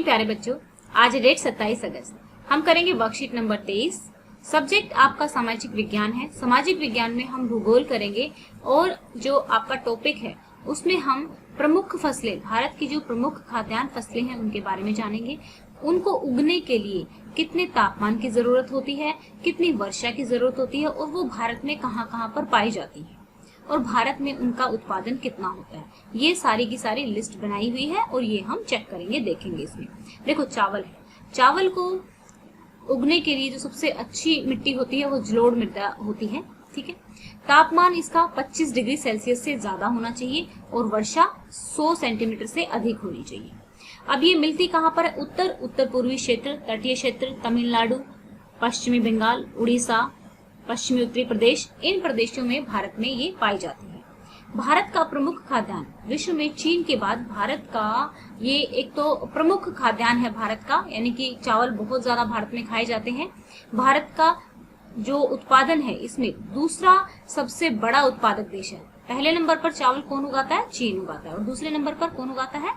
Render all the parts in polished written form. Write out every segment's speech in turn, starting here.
प्यारे बच्चों, आज डेट 27 अगस्त। हम करेंगे वर्कशीट नंबर 23। सब्जेक्ट आपका सामाजिक विज्ञान है। सामाजिक विज्ञान में हम भूगोल करेंगे और जो आपका टॉपिक है उसमें हम प्रमुख फसलें, भारत की जो प्रमुख खाद्यान्न फसलें हैं उनके बारे में जानेंगे। उनको उगने के लिए कितने तापमान की जरूरत होती है, कितनी वर्षा की जरूरत होती है और वो भारत में कहाँ कहाँ पर पाई जाती है और भारत में उनका उत्पादन कितना होता है, ये सारी की सारी लिस्ट बनाई हुई है और ये हम चेक करेंगे, देखेंगे। इसमें देखो चावल है। चावल को उगने के लिए जो सबसे अच्छी मिट्टी होती है वो जलोढ़ मृदा होती है। ठीक है, तापमान इसका 25 डिग्री सेल्सियस से ज्यादा होना चाहिए और वर्षा 100 सेंटीमीटर से अधिक होनी चाहिए। अब ये मिलती कहाँ पर है? उत्तर पूर्वी क्षेत्र, तटीय क्षेत्र, तमिलनाडु, पश्चिमी बंगाल, उड़ीसा, पश्चिमी उत्तरी प्रदेश, इन प्रदेशों में भारत में ये पाई जाती है। भारत का प्रमुख खाद्यान्न विश्व में चीन के बाद भारत का ये एक तो प्रमुख खाद्यान्न है भारत का, यानी कि चावल बहुत ज्यादा भारत में खाए जाते हैं। भारत का जो उत्पादन है इसमें दूसरा सबसे बड़ा उत्पादक देश है। पहले नंबर पर चावल कौन उगाता है? चीन उगाता है। और दूसरे नंबर पर कौन उगाता है?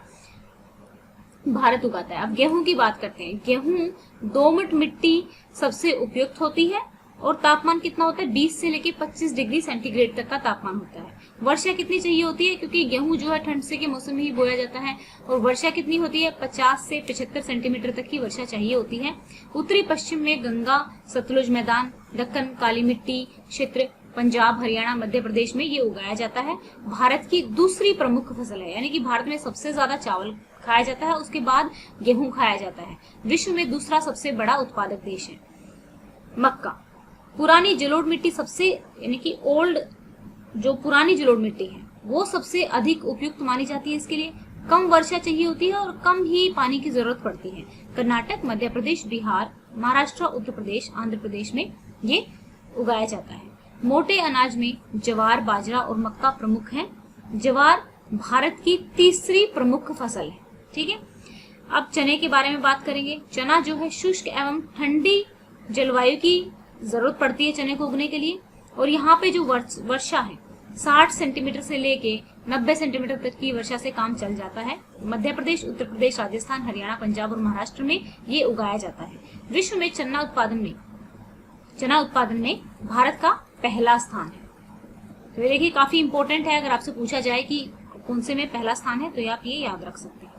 भारत उगाता है। अब गेहूं की बात करते हैं। गेहूं दोमट मिट्टी सबसे उपयुक्त होती है और तापमान कितना होता है? 20 से लेके 25 डिग्री सेंटीग्रेड तक का तापमान होता है। वर्षा कितनी चाहिए होती है? क्योंकि गेहूं जो है ठंड से के मौसम में ही बोया जाता है और वर्षा कितनी होती है? 50 से 75 सेंटीमीटर तक की वर्षा चाहिए होती है। उत्तरी पश्चिम में गंगा सतलुज मैदान, दक्कन काली मिट्टी क्षेत्र, पंजाब, हरियाणा, मध्य प्रदेश में ये उगाया जाता है। भारत की दूसरी प्रमुख फसल है, यानी कि भारत में सबसे ज्यादा चावल खाया जाता है, उसके बाद गेहूं खाया जाता है। विश्व में दूसरा सबसे बड़ा उत्पादक देश है। मक्का, पुरानी जलोढ़ मिट्टी सबसे, यानी कि ओल्ड जो पुरानी जलोढ़ मिट्टी है वो सबसे अधिक उपयुक्त मानी जाती है। इसके लिए कम वर्षा चाहिए होती है और कम ही पानी की जरूरत पड़ती है। कर्नाटक, मध्य प्रदेश, बिहार, महाराष्ट्र, उत्तर प्रदेश, आंध्र प्रदेश में ये उगाया जाता है। मोटे अनाज में ज्वार, बाजरा और मक्का प्रमुख हैं। ज्वार भारत की तीसरी प्रमुख फसल है। ठीक है, अब चने के बारे में बात करेंगे। चना जो है शुष्क एवं ठंडी जलवायु की जरूरत पड़ती है चने को उगने के लिए और यहाँ पे जो वर्षा है 60 सेंटीमीटर से लेके 90 सेंटीमीटर तक की वर्षा से काम चल जाता है। मध्य प्रदेश, उत्तर प्रदेश, राजस्थान, हरियाणा, पंजाब और महाराष्ट्र में ये उगाया जाता है। विश्व में चना उत्पादन में भारत का पहला स्थान है। तो ये देखिए काफी इंपॉर्टेंट है, अगर आपसे पूछा जाए कि कौन से में पहला स्थान है तो आप ये याद रख सकते हैं।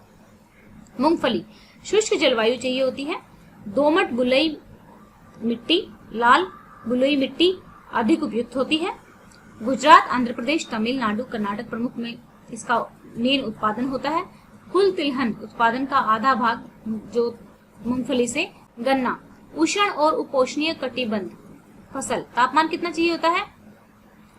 मूंगफली, शुष्क जलवायु चाहिए होती है। दोमट बलुई मिट्टी, लाल बलुई मिट्टी अधिक उपयुक्त होती है। गुजरात, आंध्र प्रदेश, तमिलनाडु, कर्नाटक प्रमुख में इसका मेन उत्पादन होता है। कुल तिलहन उत्पादन का आधा भाग जो मूंगफली से। गन्ना, उष्ण और उपोष्णीय कटिबंध फसल। तापमान कितना चाहिए होता है?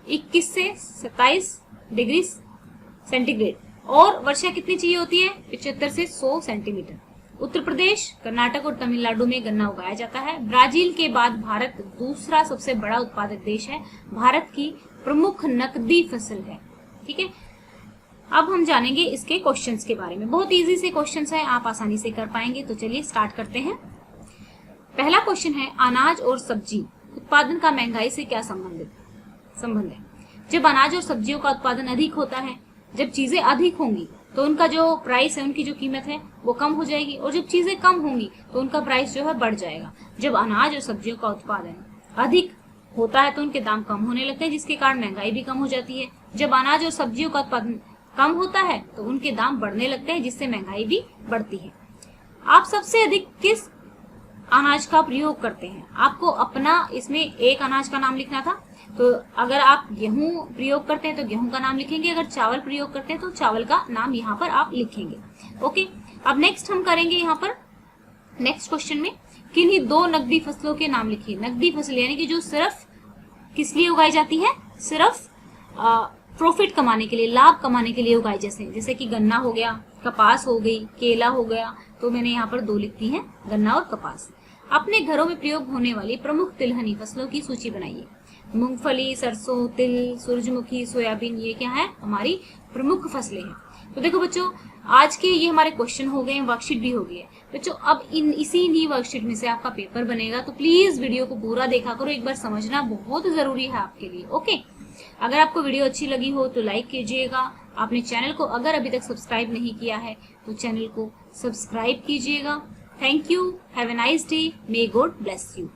21 से 27 डिग्री सेंटीग्रेड और वर्षा कितनी चाहिए होती है? 75 से 100 सेंटीमीटर। उत्तर प्रदेश, कर्नाटक और तमिलनाडु में गन्ना उगाया जाता है। ब्राजील के बाद भारत दूसरा सबसे बड़ा उत्पादक देश है। भारत की प्रमुख नकदी फसल है। ठीक है, अब हम जानेंगे इसके क्वेश्चंस के बारे में। बहुत इजी से क्वेश्चंस है, आप आसानी से कर पाएंगे। तो चलिए स्टार्ट करते हैं। पहला क्वेश्चन है, अनाज और सब्जी उत्पादन का महंगाई से क्या संबंध है? जब अनाज और सब्जियों का उत्पादन अधिक होता है, जब चीजें अधिक होंगी तो उनका जो प्राइस है, उनकी जो कीमत है वो कम हो जाएगी और जब चीजें कम होंगी तो उनका प्राइस जो है बढ़ जाएगा। जब अनाज और सब्जियों का उत्पादन अधिक होता है तो उनके दाम कम होने लगते हैं, जिसके कारण महंगाई भी कम हो जाती है। जब अनाज और सब्जियों का उत्पादन कम होता है तो उनके दाम बढ़ने लगते हैं, जिससे महंगाई भी बढ़ती है। आप सबसे अधिक किस अनाज का प्रयोग करते हैं? आपको अपना इसमें एक अनाज का नाम लिखना था, तो अगर आप गेहूं प्रयोग करते हैं तो गेहूं का नाम लिखेंगे, अगर चावल प्रयोग करते हैं तो चावल का नाम यहाँ पर आप लिखेंगे। ओके, अब नेक्स्ट हम करेंगे यहाँ पर नेक्स्ट क्वेश्चन में, किन्हीं दो नकदी फसलों के नाम लिखिए। नकदी फसल यानी कि जो सिर्फ किस लिए उगाई जाती है? सिर्फ प्रॉफिट कमाने के लिए, लाभ कमाने के लिए उगाई, जैसे कि गन्ना हो गया, कपास हो गई, केला हो गया। तो मैंने यहाँ पर दो लिख दी है, गन्ना और कपास। अपने घरों में प्रयोग होने वाली प्रमुख तिलहनी फसलों की सूची बनाइए। मूंगफली, सरसों, तिल, सूरजमुखी, सोयाबीन, ये क्या है? हमारी प्रमुख फसलें हैं। तो देखो बच्चों, आज के ये हमारे क्वेश्चन हो गए, वर्कशीट भी हो गई है बच्चों। अब इसी वर्कशीट में से आपका पेपर बनेगा, तो प्लीज वीडियो को पूरा देखा करो, एक बार समझना बहुत जरूरी है आपके लिए। ओके, अगर आपको वीडियो अच्छी लगी हो तो लाइक कीजिएगा। आपने चैनल को अगर अभी तक सब्सक्राइब नहीं किया है तो चैनल को सब्सक्राइब कीजिएगा। Thank you. Have a nice day. May God bless you.